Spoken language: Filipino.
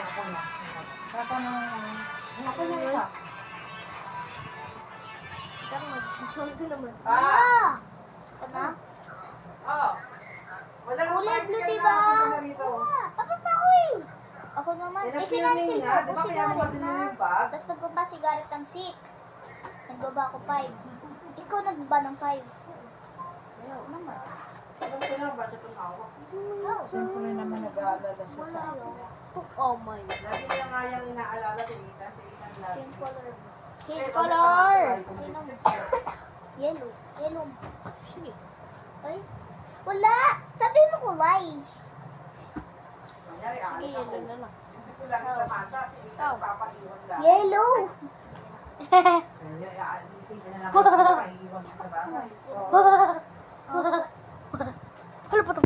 ako na. Ako na isa. Saan mag-gusto ko naman? Ah! Ako na? Oh. Wala nang Kulay pansin blue, ka diba? na rito. Tapos na ako eh. Ako naman. Eh, Kinansil nag-filming ko na. Di ako ba kaya mo sigaret din na. yung bag? Tapos nagbaba sigaret ng 6. Nagbaba ako 5. Ikaw nagbaba ng 5. Ayaw naman. Alam ko na ba siya tumawa? Siyempre naman nag-aalala siya sa akin. Oh my. Lagi niya nga yung inaalala si Ita. Si Ita lagi. Same color. Same color. Sino mo? Yellow. Yellow. Sige. Ay. Wala. Sabihin mo kulay. Kunyari, aalis Sige, ako. yellow na lang. Gusto ko lang sa mata. Si Ita papaiwan lang. Yellow. Kaya aalisin niya na lang ako. Papaiwan sa bahay. Hala pa to.